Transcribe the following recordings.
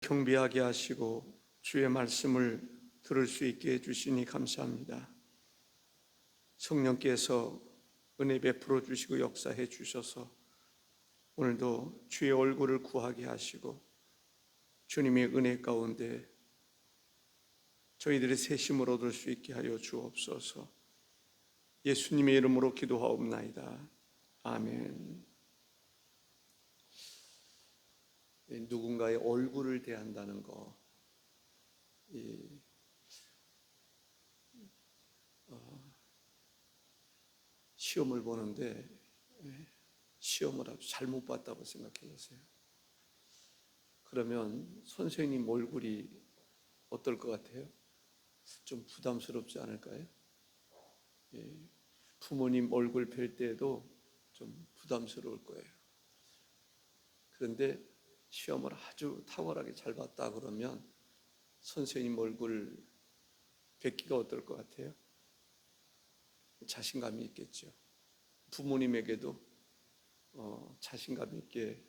경배하게 하시고 주의 말씀을 들을 수 있게 해주시니 감사합니다. 성령께서 은혜 베풀어 주시고 역사해 주셔서 오늘도 주의 얼굴을 구하게 하시고 주님의 은혜 가운데 저희들의 새 힘을 얻을 수 있게 하여 주옵소서. 예수님의 이름으로 기도하옵나이다. 아멘. 누군가의 얼굴을 대한다는 거, 시험을 보는데 시험을 아주 잘못 봤다고 생각해 보세요. 그러면 선생님 얼굴이 어떨 것 같아요? 좀 부담스럽지 않을까요? 부모님 얼굴 뵐 때도 좀 부담스러울 거예요. 그런데 시험을 아주 탁월하게 잘 봤다 그러면 선생님 얼굴 뵙기가 어떨 것 같아요? 자신감이 있겠죠. 부모님에게도 자신감 있게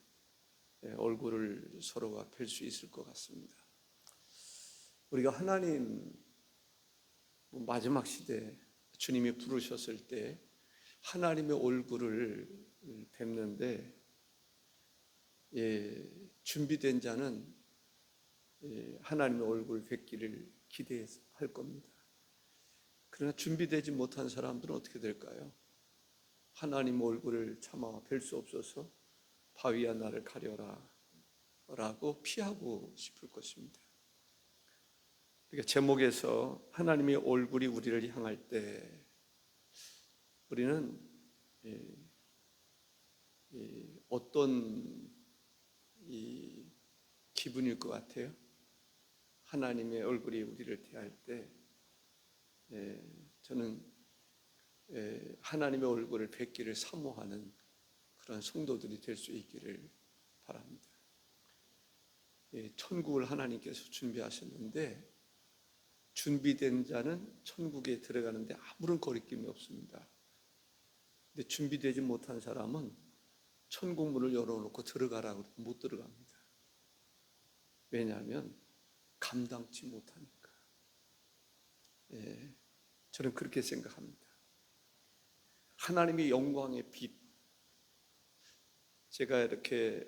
얼굴을 서로가 뵐 수 있을 것 같습니다. 우리가 하나님 마지막 시대 주님이 부르셨을 때 하나님의 얼굴을 뵙는데 준비된 자는 하나님의 얼굴 뵙기를 기대할 겁니다. 그러나 준비되지 못한 사람들은 어떻게 될까요? 하나님 얼굴을 차마 뵐 수 없어서 바위야 나를 가려라 라고 피하고 싶을 것입니다. 그러니까 제목에서 하나님의 얼굴이 우리를 향할 때 우리는 어떤 기분일 것 같아요? 하나님의 얼굴이 우리를 대할 때 저는 하나님의 얼굴을 뵙기를 사모하는 그런 성도들이 될 수 있기를 바랍니다. 천국을 하나님께서 준비하셨는데 준비된 자는 천국에 들어가는데 아무런 거리낌이 없습니다. 근데 준비되지 못한 사람은 천국 문을 열어놓고 들어가라고 해도 못 들어갑니다. 왜냐하면 감당치 못하니까. 저는 그렇게 생각합니다. 하나님의 영광의 빛, 제가 이렇게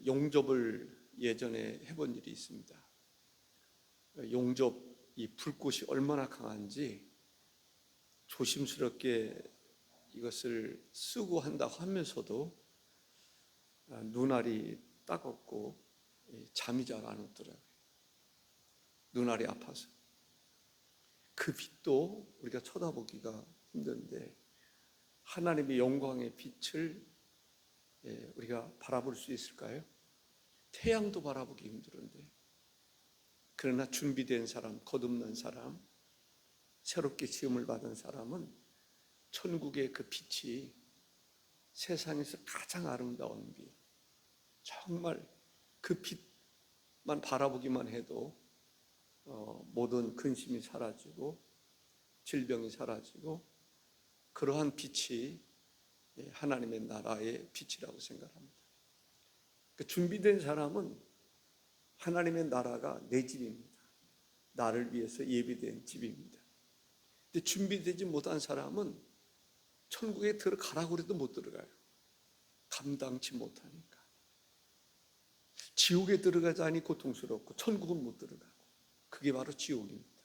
용접을 예전에 해본 일이 있습니다. 용접 이 불꽃이 얼마나 강한지 조심스럽게 이것을 쓰고 한다고 하면서도 눈알이 따갑고 잠이 잘 안 오더라고요. 눈알이 아파서. 그 빛도 우리가 쳐다보기가 힘든데 하나님의 영광의 빛을 우리가 바라볼 수 있을까요? 태양도 바라보기 힘들은데, 그러나 준비된 사람, 거듭난 사람, 새롭게 지음을 받은 사람은 천국의 그 빛이 세상에서 가장 아름다운 빛, 정말 그 빛만 바라보기만 해도 모든 근심이 사라지고 질병이 사라지고, 그러한 빛이 하나님의 나라의 빛이라고 생각합니다. 준비된 사람은 하나님의 나라가 내 집입니다. 나를 위해서 예비된 집입니다. 근데 준비되지 못한 사람은 천국에 들어가라고 해도 못 들어가요. 감당치 못하니까. 지옥에 들어가자니 고통스럽고 천국은 못 들어가고, 그게 바로 지옥입니다.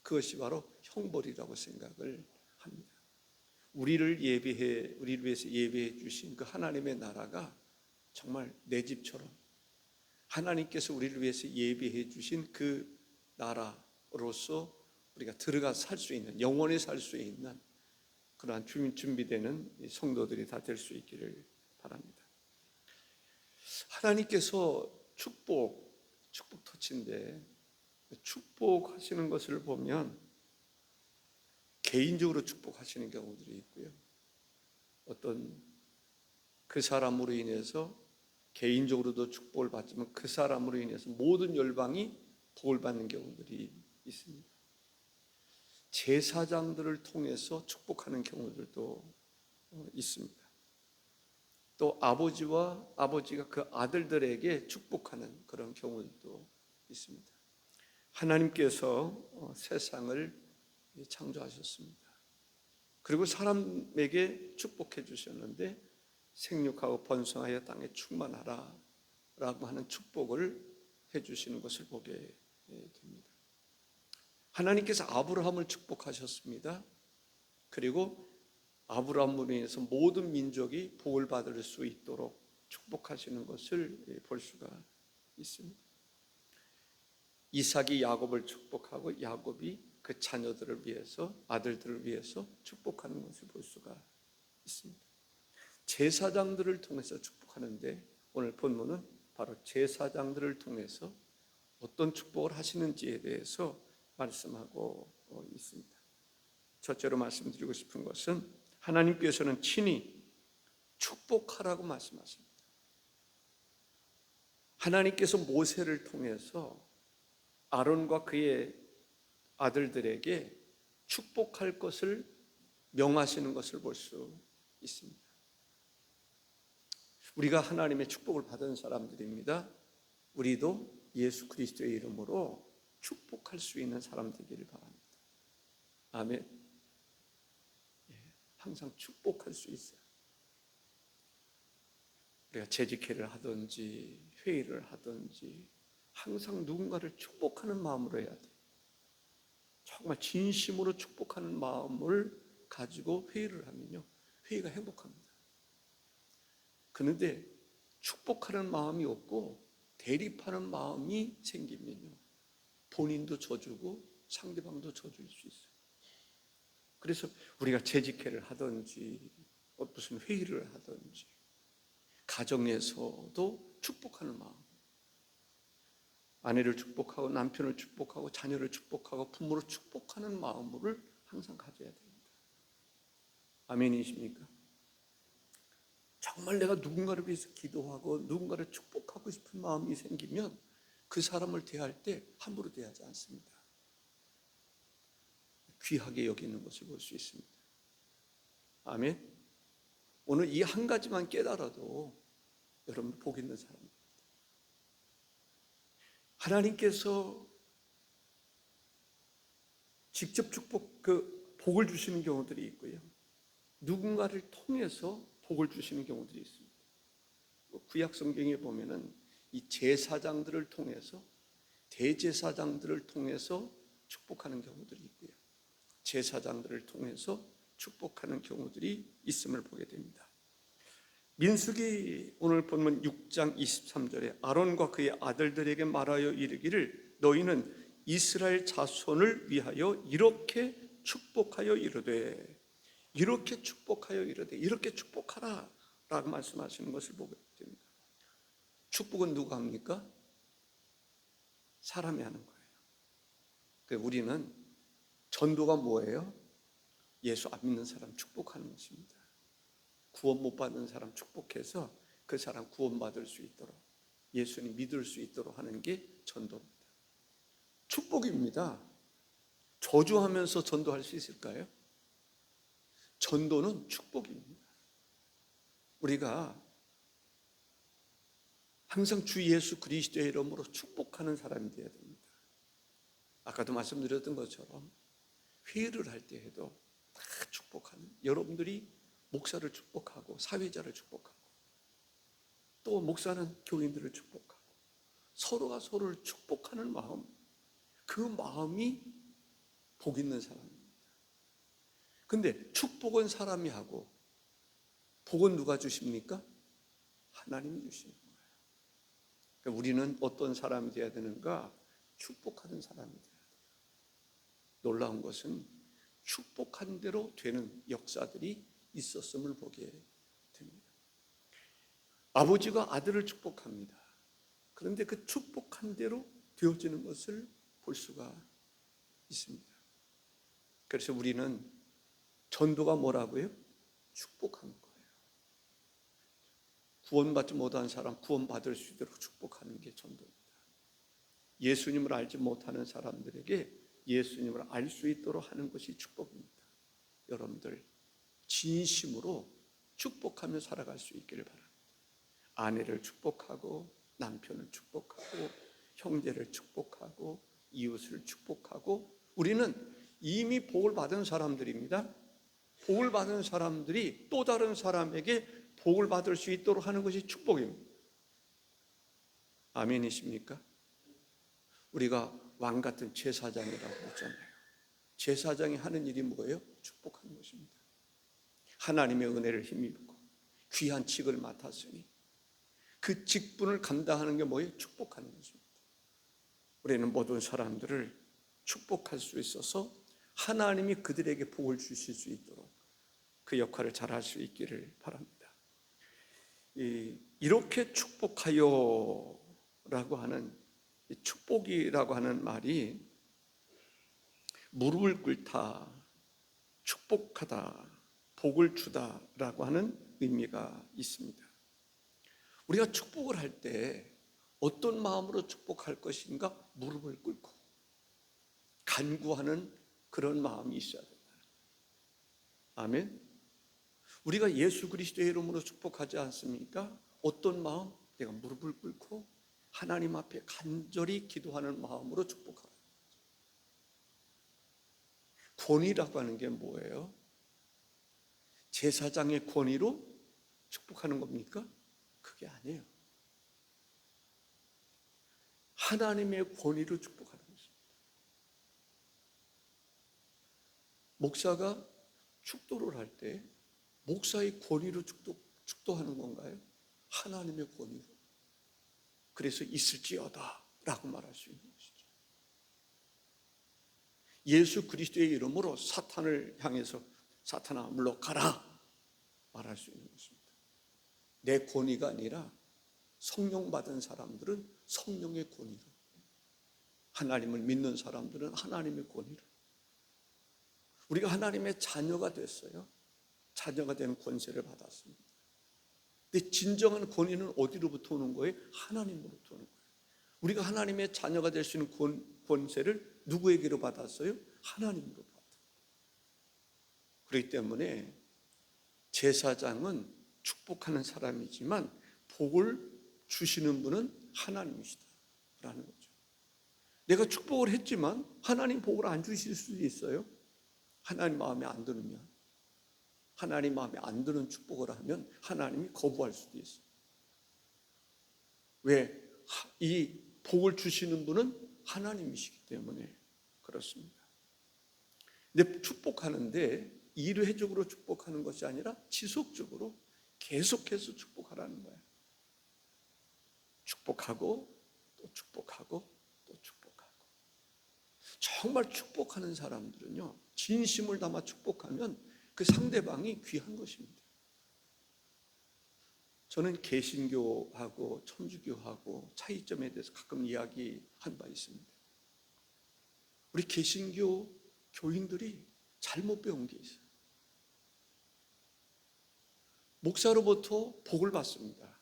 그것이 바로 형벌이라고 생각을 합니다. 우리를 위해서 예비해 주신 그 하나님의 나라가 정말 내 집처럼, 하나님께서 우리를 위해서 예비해 주신 그 나라로서 우리가 들어가 살 수 있는, 영원히 살 수 있는 그러한 준비되는 성도들이 다 될 수 있기를 바랍니다. 하나님께서 축복 터치인데, 축복하시는 것을 보면 개인적으로 축복하시는 경우들이 있고요, 어떤 그 사람으로 인해서 개인적으로도 축복을 받지만 그 사람으로 인해서 모든 열방이 복을 받는 경우들이 있습니다. 제사장들을 통해서 축복하는 경우들도 있습니다. 또 아버지가 그 아들들에게 축복하는 그런 경우도 있습니다. 하나님께서 세상을 창조하셨습니다. 그리고 사람에게 축복해 주셨는데 생육하고 번성하여 땅에 충만하라 라고 하는 축복을 해 주시는 것을 보게 됩니다. 하나님께서 아브라함을 축복하셨습니다. 그리고 아브라함으로 인해서 모든 민족이 복을 받을 수 있도록 축복하시는 것을 볼 수가 있습니다. 이삭이 야곱을 축복하고 야곱이 그 자녀들을 위해서, 아들들을 위해서 축복하는 것을 볼 수가 있습니다. 제사장들을 통해서 축복하는데 오늘 본문은 바로 제사장들을 통해서 어떤 축복을 하시는지에 대해서 말씀하고 있습니다. 첫째로 말씀드리고 싶은 것은 하나님께서는 친히 축복하라고 말씀하십니다. 하나님께서 모세를 통해서 아론과 그의 아들들에게 축복할 것을 명하시는 것을 볼 수 있습니다. 우리가 하나님의 축복을 받은 사람들입니다. 우리도 예수 그리스도의 이름으로 축복할 수 있는 사람 되기를 바랍니다. 아멘. 항상 축복할 수 있어요. 우리가 재직회를 하든지 회의를 하든지 항상 누군가를 축복하는 마음으로 해야 돼요. 정말 진심으로 축복하는 마음을 가지고 회의를 하면요, 회의가 행복합니다. 그런데 축복하는 마음이 없고 대립하는 마음이 생기면요, 본인도 져주고 상대방도 져줄 수 있어요. 그래서 우리가 재직회를 하든지 무슨 회의를 하든지 가정에서도 축복하는 마음, 아내를 축복하고 남편을 축복하고 자녀를 축복하고 부모를 축복하는 마음을 항상 가져야 됩니다. 아멘이십니까? 정말 내가 누군가를 위해서 기도하고 누군가를 축복하고 싶은 마음이 생기면 그 사람을 대할 때 함부로 대하지 않습니다. 귀하게 여기는 것을 볼 수 있습니다. 아멘. 오늘 이 한 가지만 깨달아도 여러분 복 있는 사람입니다. 하나님께서 직접 복을 주시는 경우들이 있고요, 누군가를 통해서 복을 주시는 경우들이 있습니다. 구약 성경에 보면은 이 제사장들을 통해서, 대제사장들을 통해서 축복하는 경우들이 있고요, 제사장들을 통해서 축복하는 경우들이 있음을 보게 됩니다. 민수기 오늘 본문 6장 23절에 아론과 그의 아들들에게 말하여 이르기를 너희는 이스라엘 자손을 위하여 이렇게 축복하여 이르되, 이렇게 축복하여 이르되, 이렇게 축복하라 라고 말씀하시는 것을 보게 됩니다. 축복은 누가 합니까? 사람이 하는 거예요. 우리는 전도가 뭐예요? 예수 안 믿는 사람 축복하는 것입니다. 구원 못 받는 사람 축복해서 그 사람 구원받을 수 있도록, 예수님 믿을 수 있도록 하는 게 전도입니다. 축복입니다. 저주하면서 전도할 수 있을까요? 전도는 축복입니다. 우리가 항상 주 예수 그리스도의 이름으로 축복하는 사람이 되어야 됩니다. 아까도 말씀드렸던 것처럼 회의를 할 때 해도 다 축복하는, 여러분들이 목사를 축복하고 사회자를 축복하고 또 목사는 교인들을 축복하고 서로가 서로를 축복하는 마음, 그 마음이 복 있는 사람입니다. 근데 축복은 사람이 하고 복은 누가 주십니까? 하나님이 주시는 거예요. 그러니까 우리는 어떤 사람이 되어야 되는가? 축복하는 사람이 되어야 돼요. 놀라운 것은 축복한 대로 되는 역사들이 있었음을 보게 됩니다. 아버지가 아들을 축복합니다. 그런데 그 축복한 대로 되어지는 것을 볼 수가 있습니다. 그래서 우리는 전도가 뭐라고요? 축복하는 거예요. 구원받지 못한 사람 구원받을 수 있도록 축복하는 게 전도입니다. 예수님을 알지 못하는 사람들에게 예수님을 알 수 있도록 하는 것이 축복입니다. 여러분들 진심으로 축복하며 살아갈 수 있기를 바랍니다. 아내를 축복하고 남편을 축복하고 형제를 축복하고 이웃을 축복하고 우리는 이미 복을 받은 사람들입니다. 복을 받은 사람들이 또 다른 사람에게 복을 받을 수 있도록 하는 것이 축복입니다. 아멘이십니까? 우리가 왕 같은 제사장이라고 했잖아요. 제사장이 하는 일이 뭐예요? 축복하는 것입니다. 하나님의 은혜를 힘입고 귀한 직을 맡았으니 그 직분을 감당하는 게 뭐예요? 축복하는 것입니다. 우리는 모든 사람들을 축복할 수 있어서 하나님이 그들에게 복을 주실 수 있도록 그 역할을 잘할 수 있기를 바랍니다. 이렇게 축복하여 라고 하는 축복이라고 하는 말이 무릎을 꿇다, 축복하다, 복을 주다라고 하는 의미가 있습니다. 우리가 축복을 할 때 어떤 마음으로 축복할 것인가? 무릎을 꿇고 간구하는 그런 마음이 있어야 된다. 아멘. 우리가 예수 그리스도의 이름으로 축복하지 않습니까? 어떤 마음? 내가 무릎을 꿇고 하나님 앞에 간절히 기도하는 마음으로 축복하라. 권위라고 하는 게 뭐예요? 제사장의 권위로 축복하는 겁니까? 그게 아니에요. 하나님의 권위로 축복하는 것입니다. 목사가 축도를 할 때 목사의 권위로 축도하는 건가요? 하나님의 권위로. 그래서 있을지어다 라고 말할 수 있는 것이죠. 예수 그리스도의 이름으로 사탄을 향해서 사탄아 물러가라 말할 수 있는 것입니다. 내 권위가 아니라 성령 받은 사람들은 성령의 권위로, 하나님을 믿는 사람들은 하나님의 권위로. 우리가 하나님의 자녀가 됐어요. 자녀가 되는 권세를 받았습니다. 근데 진정한 권위는 어디로부터 오는 거예요? 하나님으로부터 오는 거예요. 우리가 하나님의 자녀가 될 수 있는 권세를 누구에게로 받았어요? 하나님으로 받았어요. 그렇기 때문에 제사장은 축복하는 사람이지만 복을 주시는 분은 하나님이시다라는 거죠. 내가 축복을 했지만 하나님 복을 안 주실 수도 있어요. 하나님 마음에 안 들으면, 하나님 마음에 안 드는 축복을 하면 하나님이 거부할 수도 있어요. 왜? 이 복을 주시는 분은 하나님이시기 때문에 그렇습니다. 근데 축복하는데 일회적으로 축복하는 것이 아니라 지속적으로 계속해서 축복하라는 거예요. 축복하고 또 축복하고 또 축복하고. 정말 축복하는 사람들은요, 진심을 담아 축복하면 그 상대방이 귀한 것입니다. 저는 개신교하고 천주교하고 차이점에 대해서 가끔 이야기한 바 있습니다. 우리 개신교 교인들이 잘못 배운 게 있어요. 목사로부터 복을 받습니다.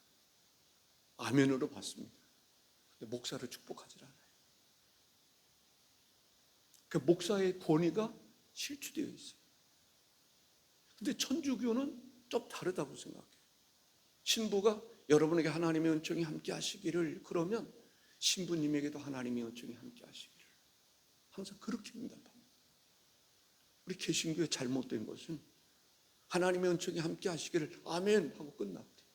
아멘으로 받습니다. 근데 목사를 축복하지 않아요. 그 목사의 권위가 실추되어 있어요. 근데 천주교는 좀 다르다고 생각해요. 신부가 여러분에게 하나님의 은총이 함께 하시기를, 그러면 신부님에게도 하나님의 은총이 함께 하시기를, 항상 그렇게 응답합니다. 우리 개신교의 잘못된 것은 하나님의 은총이 함께 하시기를 아멘 하고 끝났대요.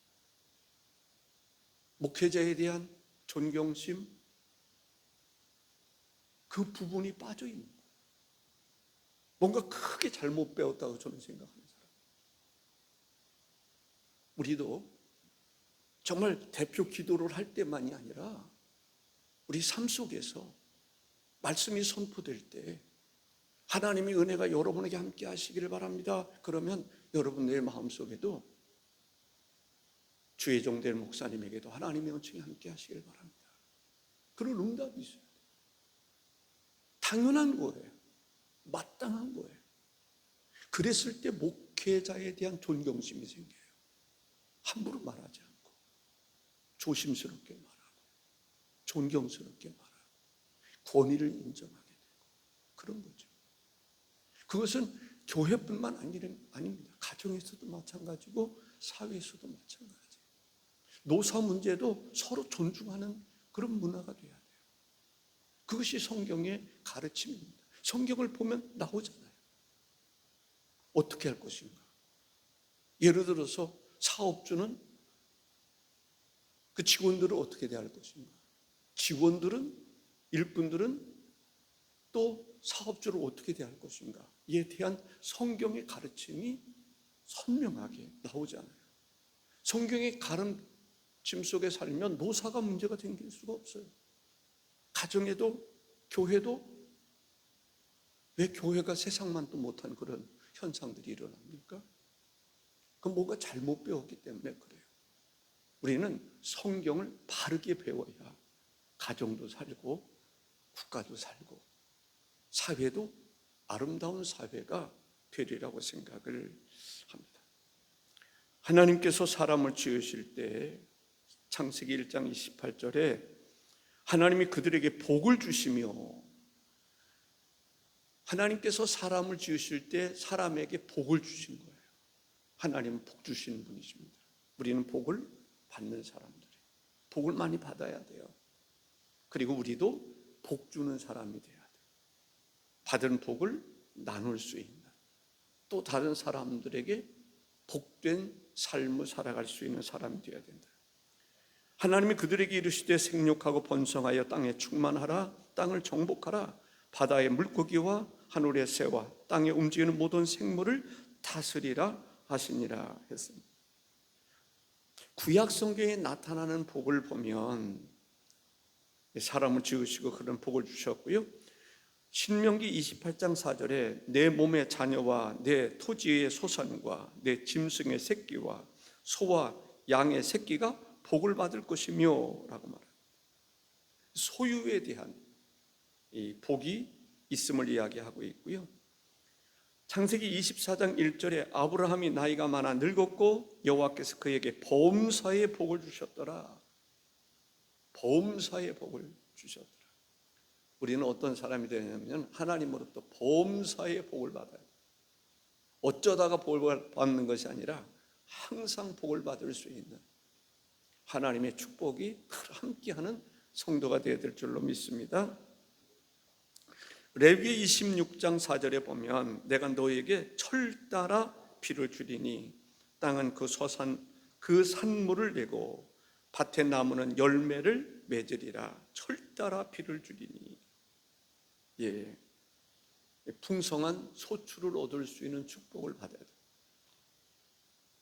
목회자에 대한 존경심, 그 부분이 빠져 있는 거예요. 뭔가 크게 잘못 배웠다고 저는 생각하는 사람이에요. 우리도 정말 대표 기도를 할 때만이 아니라 우리 삶 속에서 말씀이 선포될 때 하나님의 은혜가 여러분에게 함께 하시기를 바랍니다. 그러면 여러분의 마음속에도 주의 종될 목사님에게도 하나님의 은총이 함께 하시기를 바랍니다. 그런 응답이 있어요. 당연한 거예요. 마땅한 거예요. 그랬을 때 목회자에 대한 존경심이 생겨요. 함부로 말하지 않고 조심스럽게 말하고 존경스럽게 말하고 권위를 인정하게 되고 그런 거죠. 그것은 교회뿐만 아닙니다. 가정에서도 마찬가지고 사회에서도 마찬가지예요. 노사 문제도 서로 존중하는 그런 문화가 돼야 돼요. 그것이 성경의 가르침입니다. 성경을 보면 나오잖아요. 어떻게 할 것인가. 예를 들어서 사업주는 그 직원들을 어떻게 대할 것인가. 직원들은, 일꾼들은 또 사업주를 어떻게 대할 것인가. 이에 대한 성경의 가르침이 선명하게 나오잖아요. 성경의 가르침 속에 살면 노사가 문제가 생길 수가 없어요. 가정에도 교회도. 왜 교회가 세상만 또 못한 그런 현상들이 일어납니까? 그건 뭔가 잘못 배웠기 때문에 그래요. 우리는 성경을 바르게 배워야 가정도 살고 국가도 살고 사회도 아름다운 사회가 되리라고 생각을 합니다. 하나님께서 사람을 지으실 때 창세기 1장 28절에 하나님이 그들에게 복을 주시며, 하나님께서 사람을 지으실 때 사람에게 복을 주신 거예요. 하나님은 복 주시는 분이십니다. 우리는 복을 받는 사람들이에요. 복을 많이 받아야 돼요. 그리고 우리도 복 주는 사람이 돼야 돼요. 받은 복을 나눌 수 있는, 또 다른 사람들에게 복된 삶을 살아갈 수 있는 사람이 되어야 된다. 하나님이 그들에게 이르시되 생육하고 번성하여 땅에 충만하라, 땅을 정복하라, 바다의 물고기와 하늘의 새와 땅에 움직이는 모든 생물을 다스리라 하시니라 했습니다. 구약 성경에 나타나는 복을 보면 사람을 지으시고 그런 복을 주셨고요. 신명기 28장 4절에 내 몸의 자녀와 내 토지의 소산과 내 짐승의 새끼와 소와 양의 새끼가 복을 받을 것이며 라고 말합니다. 소유에 대한 이 복이 있음을 이야기하고 있고요. 창세기 24장 1절에 아브라함이 나이가 많아 늙었고 여호와께서 그에게 보험사의 복을 주셨더라. 보험사의 복을 주셨더라. 우리는 어떤 사람이 되냐면 하나님으로부터 보험사의 복을 받아야 돼요. 어쩌다가 복을 받는 것이 아니라 항상 복을 받을 수 있는 하나님의 축복이 함께하는 성도가 되어야 될 줄로 믿습니다. 레위기 26장 4절에 보면 내가 너에게 철 따라 비를 주리니 땅은 그 산물을 내고 밭의 나무는 열매를 맺으리라. 철 따라 비를 주리니, 풍성한 소출을 얻을 수 있는 축복을 받아야 돼요.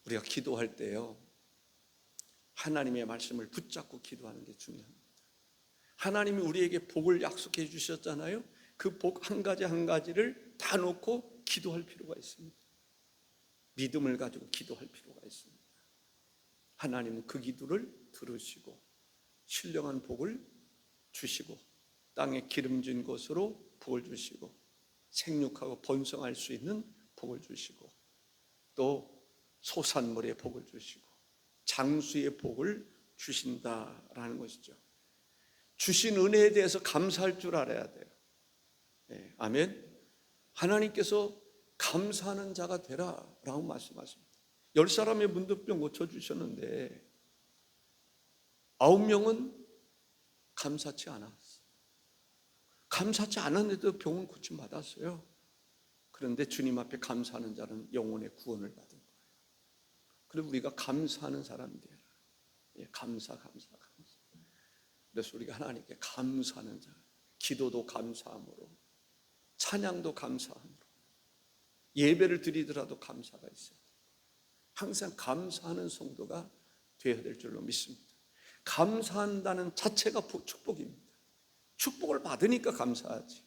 우리가 기도할 때요, 하나님의 말씀을 붙잡고 기도하는 게 중요합니다. 하나님이 우리에게 복을 약속해 주셨잖아요. 그 복 한 가지 한 가지를 다 놓고 기도할 필요가 있습니다. 믿음을 가지고 기도할 필요가 있습니다. 하나님은 그 기도를 들으시고 신령한 복을 주시고 땅에 기름진 것으로 복을 주시고 생육하고 번성할 수 있는 복을 주시고 또 소산물의 복을 주시고 장수의 복을 주신다라는 것이죠. 주신 은혜에 대해서 감사할 줄 알아야 돼요. 네, 아멘. 하나님께서 감사하는 자가 되라 라고 말씀하십니다. 10사람의 문득병 고쳐주셨는데 9명은 감사치 않았어요. 감사치 않았는데도 병은 고침받았어요. 그런데 주님 앞에 감사하는 자는 영혼의 구원을 받은 거예요. 그리고 우리가 감사하는 사람이 되라. 감사. 그래서 우리가 하나님께 감사하는 자, 기도도 감사함으로, 찬양도 감사함으로, 예배를 드리더라도 감사가 있어야 돼요. 항상 감사하는 성도가 되어야 될 줄로 믿습니다. 감사한다는 자체가 축복입니다. 축복을 받으니까 감사하지.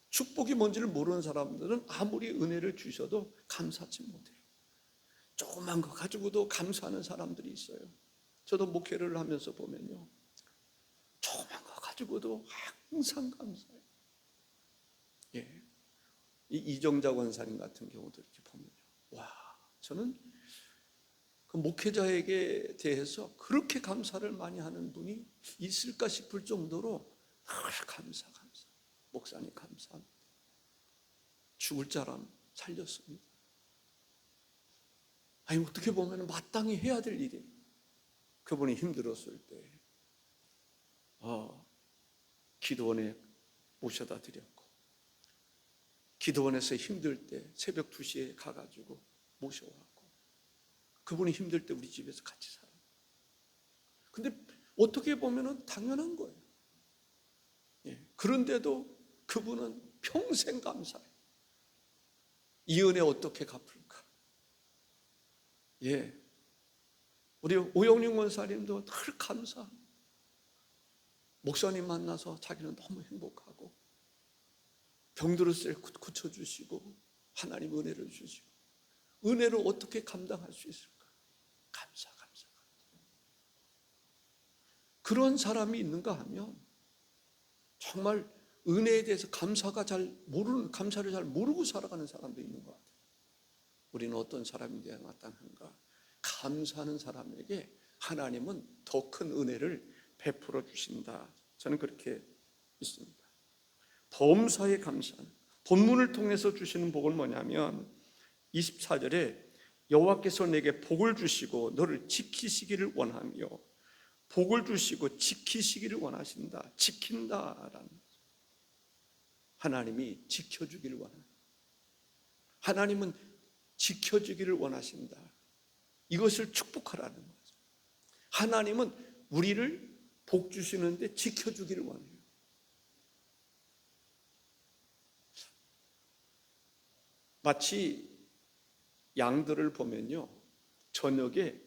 축복이 뭔지를 모르는 사람들은 아무리 은혜를 주셔도 감사하지 못해요. 조그만 거 가지고도 감사하는 사람들이 있어요. 저도 목회를 하면서 보면요, 조그만 거 가지고도 항상 감사해요. 이정자 권사님 같은 경우도 이렇게 보면요, 와, 저는 그 목회자에게 대해서 그렇게 감사를 많이 하는 분이 있을까 싶을 정도로 감사. 목사님 감사합니다. 죽을 사람 살렸습니다. 아니, 어떻게 보면 마땅히 해야 될 일이에요. 그분이 힘들었을 때 기도원에 모셔다 드렸고, 기도원에서 힘들 때 새벽 2시에 가가지고 모셔왔고, 그분이 힘들 때 우리 집에서 같이 살아요. 근데 어떻게 보면 당연한 거예요. 그런데도 그분은 평생 감사해요. 이 은혜 어떻게 갚을까? 우리 오영룡 원사님도 늘 감사합니다. 목사님 만나서 자기는 너무 행복하고, 병들었을 때 고쳐주시고, 하나님 은혜를 주시고, 은혜를 어떻게 감당할 수 있을까? 감사. 그런 사람이 있는가 하면 정말 은혜에 대해서 감사를 잘 모르고 살아가는 사람도 있는 것 같아요. 우리는 어떤 사람인지 마땅한가? 감사하는 사람에게 하나님은 더 큰 은혜를 베풀어 주신다. 저는 그렇게 믿습니다. 범사에 감사하는, 본문을 통해서 주시는 복은 뭐냐면 24절에 여호와께서 내게 복을 주시고 너를 지키시기를 원하며, 복을 주시고 지키시기를 원하신다. 지킨다라는 거죠. 하나님이 지켜주기를 원합니다. 하나님은 지켜주기를 원하신다. 이것을 축복하라는 거죠. 하나님은 우리를 복 주시는데 지켜주기를 원해요. 마치 양들을 보면요, 저녁에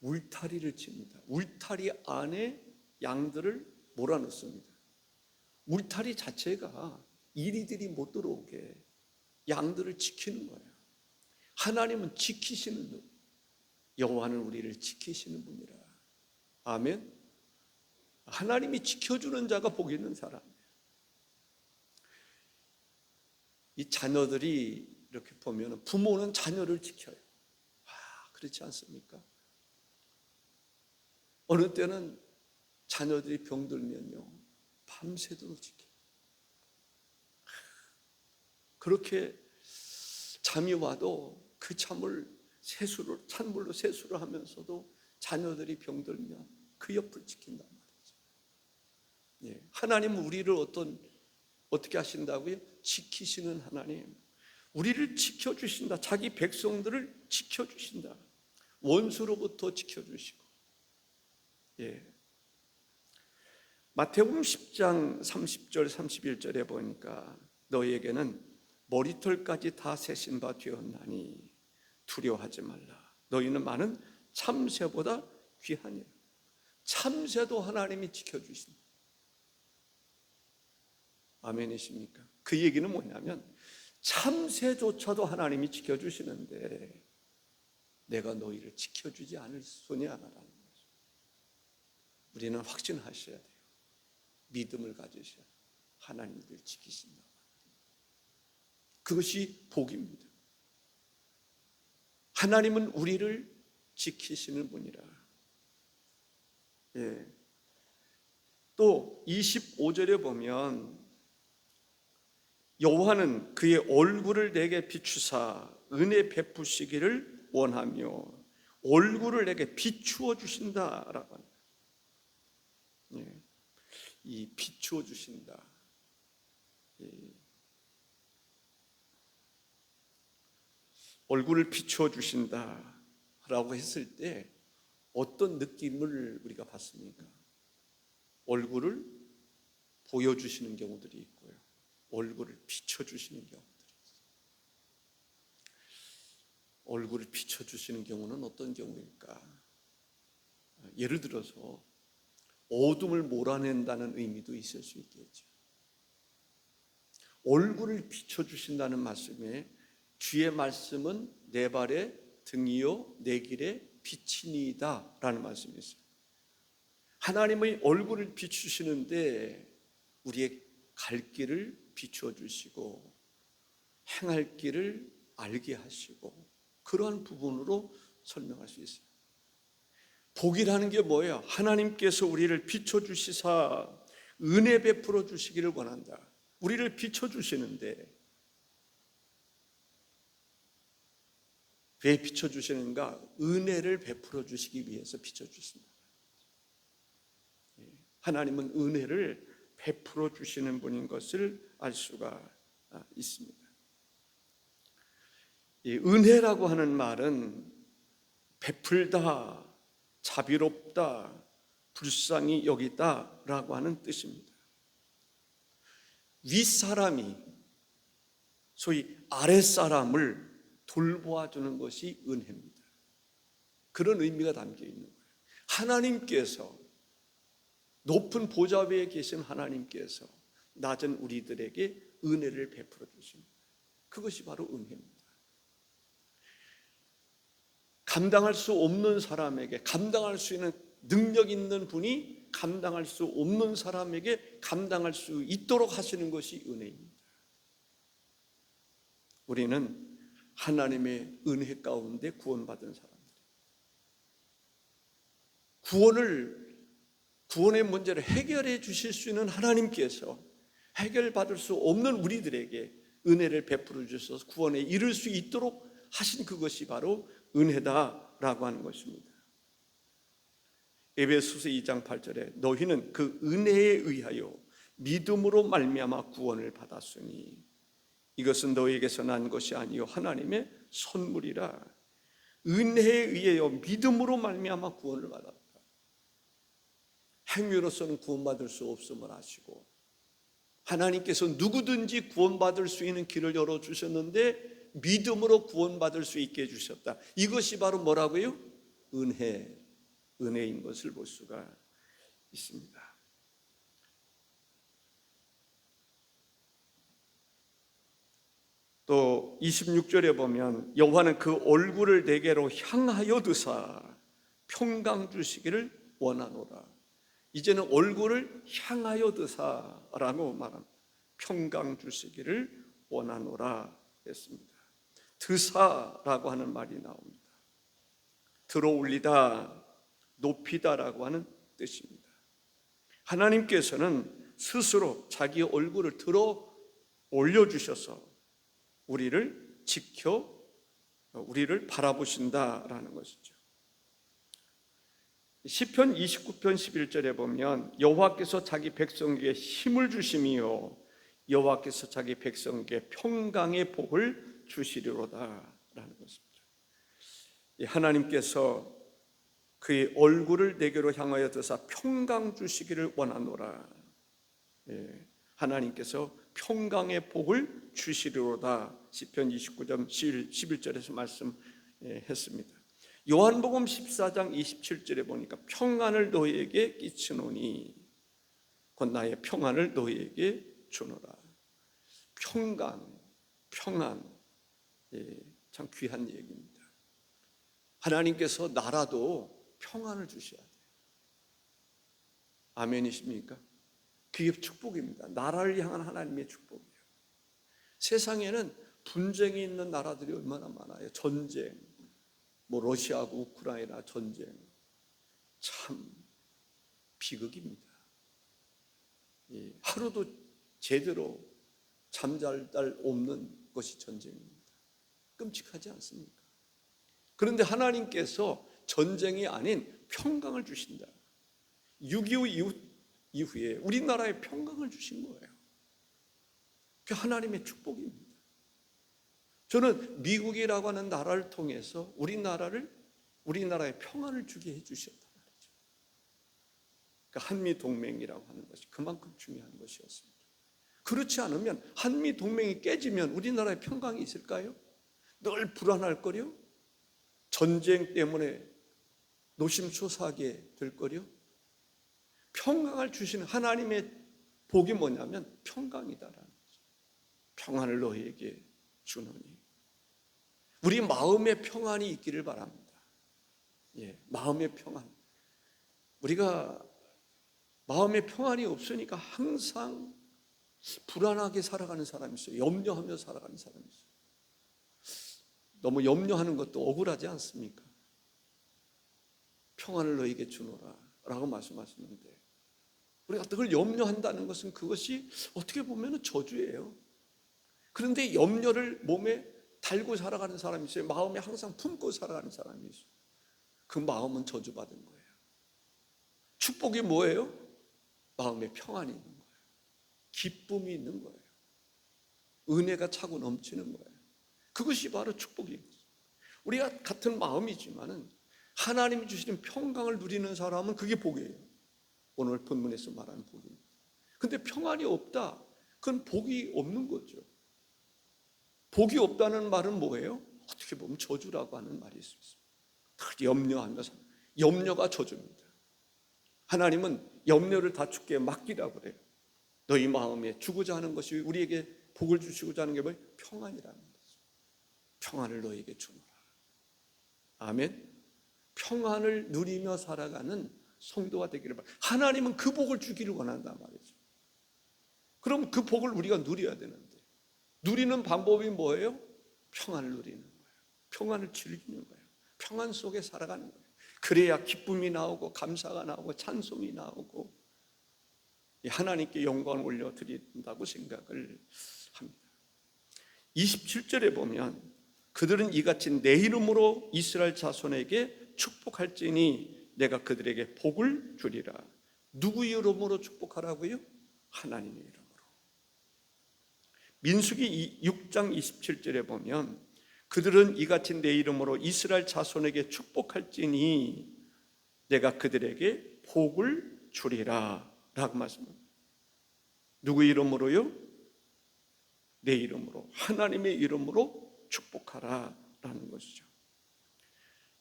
울타리를 칩니다. 울타리 안에 양들을 몰아넣습니다. 울타리 자체가 이리들이 못 들어오게 양들을 지키는 거예요. 하나님은 지키시는 분, 여호와는 우리를 지키시는 분이라. 아멘. 하나님이 지켜주는 자가 복 있는 사람이에요. 이 자녀들이 이렇게 보면 부모는 자녀를 지켜요. 그렇지 않습니까? 어느 때는 자녀들이 병들면요, 밤새도록 지켜요. 그렇게 잠이 와도 그 찬물로 세수를 하면서도 자녀들이 병들면 그 옆을 지킨단 말이죠. 하나님은 우리를 어떻게 하신다고요? 지키시는 하나님. 우리를 지켜주신다. 자기 백성들을 지켜주신다. 원수로부터 지켜주시고. 마태복음 10장 30절 31절에 보니까 너희에게는 머리털까지 다 세신 바 되었나니 두려워하지 말라. 너희는 많은 참새보다 귀하니라. 참새도 하나님이 지켜주신다. 아멘이십니까? 그 얘기는 뭐냐면 참새조차도 하나님이 지켜주시는데 내가 너희를 지켜주지 않을 소냐라는 거죠. 우리는 확신하셔야 돼요. 믿음을 가지셔야 돼요. 하나님을 지키신다. 그것이 복입니다. 하나님은 우리를 지키시는 분이라. 또 25절에 보면 여호와는 그의 얼굴을 내게 비추사 은혜 베푸시기를 원하며 얼굴을 내게 비추어 주신다라고 합니다. 이 비추어 주신다. 얼굴을 비추어 주신다라고 했을 때 어떤 느낌을 우리가 받습니까? 얼굴을 보여주시는 경우들이 있고요, 얼굴을 비춰주시는 경우들이 있어요. 얼굴을 비춰주시는 경우는 어떤 경우일까? 예를 들어서 어둠을 몰아낸다는 의미도 있을 수 있겠죠. 얼굴을 비춰주신다는 말씀에 주의 말씀은 내 발의 등이요 내 길의 빛이니이다 라는 말씀이 있어요. 하나님의 얼굴을 비추시는데 우리의 갈 길을 비추어 주시고 행할 길을 알게 하시고, 그러한 부분으로 설명할 수 있어요. 복이라는 게 뭐예요? 하나님께서 우리를 비춰주시사 은혜 베풀어 주시기를 원한다. 우리를 비춰주시는데 왜 비춰주시는가? 은혜를 베풀어 주시기 위해서 비춰주신다. 하나님은 은혜를 베풀어 주시는 분인 것을 알 수가 있습니다. 이 은혜라고 하는 말은 베풀다, 자비롭다, 불쌍히 여기다라고 하는 뜻입니다. 윗사람이 소위 아랫사람을 돌보아주는 것이 은혜입니다. 그런 의미가 담겨 있는 거예요. 하나님께서, 높은 보좌 위에 계신 하나님께서 낮은 우리들에게 은혜를 베풀어 주십니다. 그것이 바로 은혜입니다. 감당할 수 없는 사람에게, 감당할 수 있는 능력 있는 분이 감당할 수 없는 사람에게 감당할 수 있도록 하시는 것이 은혜입니다. 우리는 하나님의 은혜 가운데 구원받은 사람들, 구원의 문제를 해결해 주실 수 있는 하나님께서 해결받을 수 없는 우리들에게 은혜를 베풀어 주셔서 구원에 이를 수 있도록 하신 그것이 바로 은혜다라고 하는 것입니다. 에베소서 2장 8절에 너희는 그 은혜에 의하여 믿음으로 말미암아 구원을 받았으니 이것은 너희에게서 난 것이 아니요 하나님의 선물이라. 은혜에 의하여 믿음으로 말미암아 구원을 받았다. 행위로서는 구원받을 수 없음을 아시고 하나님께서 누구든지 구원받을 수 있는 길을 열어주셨는데 믿음으로 구원받을 수 있게 해주셨다. 이것이 바로 뭐라고요? 은혜인 것을 볼 수가 있습니다. 또 26절에 보면 여호와는 그 얼굴을 내게로 향하여 드사 평강 주시기를 원하노라. 이제는 얼굴을 향하여 드사라고 말합니다. 평강 주시기를 원하노라 했습니다. 드사라고 하는 말이 나옵니다. 들어올리다, 높이다라고 하는 뜻입니다. 하나님께서는 스스로 자기 얼굴을 들어 올려주셔서 우리를 지켜 우리를 바라보신다라는 것이죠. 시편 29편 11절에 보면 여호와께서 자기 백성에게 힘을 주심이요 여호와께서 자기 백성에게 평강의 복을 주시리로다라는 것입니다. 하나님께서 그의 얼굴을 내게로 향하여 드사 평강 주시기를 원하노라. 하나님께서 평강의 복을 주시리로다. 시편 29장 11절에서 말씀했습니다. 요한복음 14장 27절에 보니까 평안을 너희에게 끼치노니 곧 나의 평안을 너희에게 주노라. 평안, 참 귀한 얘기입니다. 하나님께서 나라도 평안을 주셔야 돼요. 아멘이십니까? 그게 축복입니다. 나라를 향한 하나님의 축복이에요. 세상에는 분쟁이 있는 나라들이 얼마나 많아요. 전쟁, 러시아하고 우크라이나 전쟁, 참 비극입니다. 하루도 제대로 잠잘 날 없는 것이 전쟁입니다. 끔찍하지 않습니까? 그런데 하나님께서 전쟁이 아닌 평강을 주신다. 6.25 이후에 우리나라에 평강을 주신 거예요. 그게 하나님의 축복입니다. 저는 미국이라고 하는 나라를 통해서 우리나라에 평안을 주게 해주셨단 말이죠. 그러니까 한미동맹이라고 하는 것이 그만큼 중요한 것이었습니다. 그렇지 않으면 한미동맹이 깨지면 우리나라에 평강이 있을까요? 늘 불안할 거요? 전쟁 때문에 노심초사하게 될 거요? 평강을 주시는 하나님의 복이 뭐냐면 평강이다라는 거죠. 평안을 너희에게 주노니. 우리 마음의 평안이 있기를 바랍니다. 마음의 평안. 우리가 마음의 평안이 없으니까 항상 불안하게 살아가는 사람이 있어요. 염려하며 살아가는 사람이 있어요. 너무 염려하는 것도 억울하지 않습니까? 평안을 너에게 주노라 라고 말씀하시는데 우리가 늘 염려한다는 것은 그것이 어떻게 보면 저주예요. 그런데 염려를 몸에 달고 살아가는 사람이 있어요. 마음에 항상 품고 살아가는 사람이 있어요. 그 마음은 저주받은 거예요. 축복이 뭐예요? 마음에 평안이 있는 거예요. 기쁨이 있는 거예요. 은혜가 차고 넘치는 거예요. 그것이 바로 축복이에요. 우리가 같은 마음이지만은 하나님이 주시는 평강을 누리는 사람은 그게 복이에요. 오늘 본문에서 말하는 복입니다. 근데 평안이 없다, 그건 복이 없는 거죠. 복이 없다는 말은 뭐예요? 어떻게 보면 저주라고 하는 말이 있습니다. 염려하면서, 염려가 저주입니다. 하나님은 염려를 다 주께 맡기라고 그래요. 너희 마음에 주고자 하는 것이, 우리에게 복을 주시고자 하는 게 뭐예요? 평안이라는 거죠. 평안을 너에게 주노라. 아멘. 평안을 누리며 살아가는 성도가 되기를 바랍니다. 하나님은 그 복을 주기를 원한단 말이죠. 그럼 그 복을 우리가 누려야 되는데, 누리는 방법이 뭐예요? 평안을 누리는 거예요. 평안을 즐기는 거예요. 평안 속에 살아가는 거예요. 그래야 기쁨이 나오고 감사가 나오고 찬송이 나오고 하나님께 영광을 올려드린다고 생각을 합니다. 27절에 보면 그들은 이같이 내 이름으로 이스라엘 자손에게 축복할지니 내가 그들에게 복을 주리라. 누구 이름으로 축복하라고요? 하나님의 이름으로. 민수기 6장 27절에 보면 그들은 이같이 내 이름으로 이스라엘 자손에게 축복할지니 내가 그들에게 복을 주리라 라고 말씀합니다. 누구 이름으로요? 내 이름으로, 하나님의 이름으로 축복하라 라는 것이죠.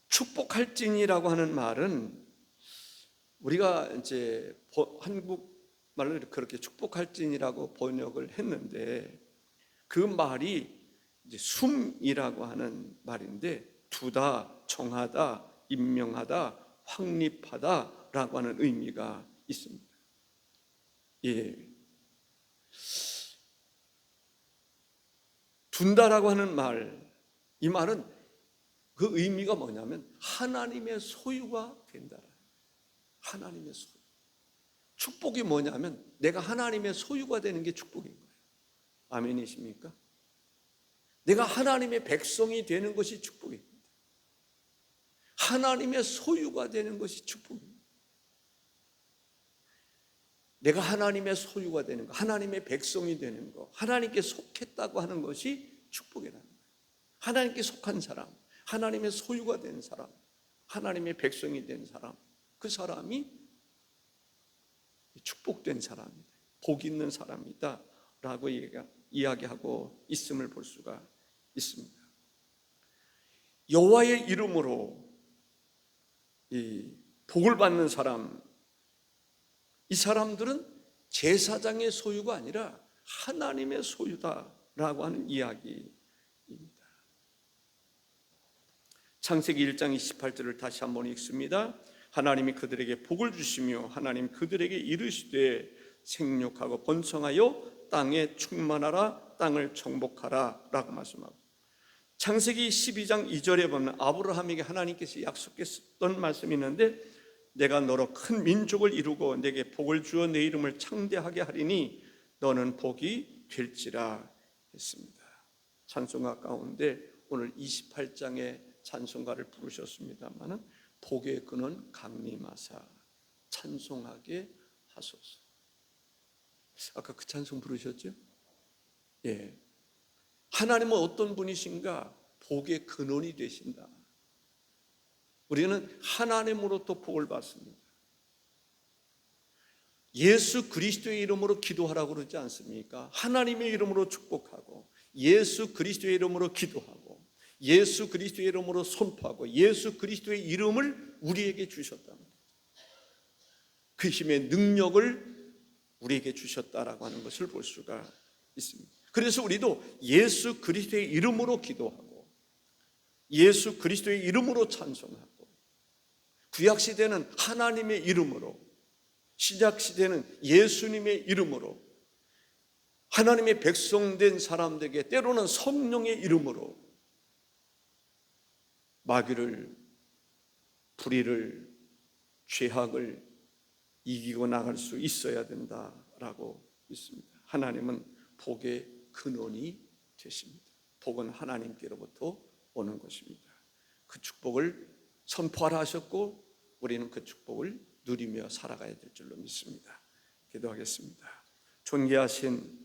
축복할지니라고 하는 말은 우리가 이제 한국말로 그렇게 축복할지니라고 번역을 했는데, 그 말이 이제 숨이라고 하는 말인데, 두다, 정하다, 임명하다, 확립하다라고 하는 의미가 있습니다. 예. 둔다라고 하는 말, 이 말은 그 의미가 뭐냐면 하나님의 소유가 된다. 하나님의 소유. 축복이 뭐냐면 내가 하나님의 소유가 되는 게 축복인 거예요. 아멘이십니까? 내가 하나님의 백성이 되는 것이 축복입니다. 하나님의 소유가 되는 것이 축복입니다. 내가 하나님의 소유가 되는 것, 하나님의 백성이 되는 것, 하나님께 속했다고 하는 것이 축복이라는 거예요. 하나님께 속한 사람, 하나님의 소유가 된 사람, 하나님의 백성이 된 사람, 그 사람이 축복된 사람이다, 복 있는 사람이다 라고 이야기하고 있음을 볼 수가 있습니다. 여호와의 이름으로 이 복을 받는 사람, 이 사람들은 제사장의 소유가 아니라 하나님의 소유다라고 하는 이야기입니다. 창세기 1장 28절을 다시 한번 읽습니다. 하나님이 그들에게 복을 주시며 하나님 그들에게 이르시되 생육하고 번성하여 땅에 충만하라, 땅을 정복하라 라고 말씀하고, 창세기 12장 2절에 보면 아브라함에게 하나님께서 약속했던 말씀이 있는데, 내가 너로 큰 민족을 이루고 내게 복을 주어 내 이름을 창대하게 하리니 너는 복이 될지라 했습니다. 찬송가 가운데 오늘 28장의 찬송가를 부르셨습니다마는 복의 근원 강림하사 찬송하게 하소서. 아까 그 찬송 부르셨죠? 예. 하나님은 어떤 분이신가? 복의 근원이 되신다. 우리는 하나님으로부터 복을 받습니다. 예수 그리스도의 이름으로 기도하라고 그러지 않습니까? 하나님의 이름으로 축복하고 예수 그리스도의 이름으로 기도하고 예수 그리스도의 이름으로 선포하고 예수 그리스도의 이름을 우리에게 주셨답니다. 그 힘의 능력을 우리에게 주셨다라고 하는 것을 볼 수가 있습니다. 그래서 우리도 예수 그리스도의 이름으로 기도하고 예수 그리스도의 이름으로 찬송하고, 구약시대는 하나님의 이름으로, 신약시대는 예수님의 이름으로, 하나님의 백성된 사람들에게 때로는 성령의 이름으로 마귀를, 불의를, 죄악을 이기고 나갈 수 있어야 된다라고 믿습니다. 하나님은 복의 근원이 되십니다. 복은 하나님께로부터 오는 것입니다. 그 축복을 선포하라 하셨고 우리는 그 축복을 누리며 살아가야 될 줄로 믿습니다. 기도하겠습니다. 존귀하신